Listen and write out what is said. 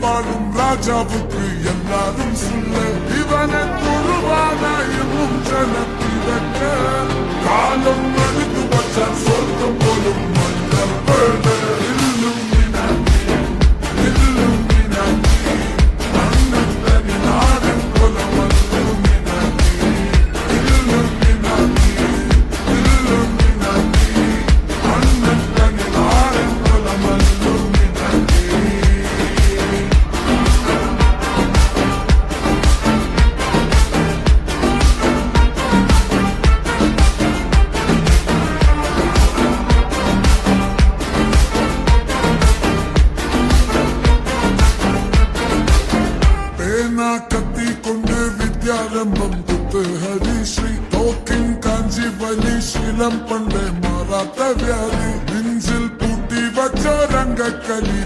வாழும் ராஜாவுக்கு எல்லாரும் சொல்ல இவனை தொழுவானாயும் ஜனத்திரக்க காலம் எடுத்து வச்சான் சொர்க்கம் போலும் கத்தி கொண்டு வித்யாரம்பம் குத்து ஹரிஸ்ரீ தோக்கின் காஞ்சி வலி சீலம் பண்டே மாறாத்த வியாதி நெஞ்சில் பூட்டி வச்ச ரங்க கலி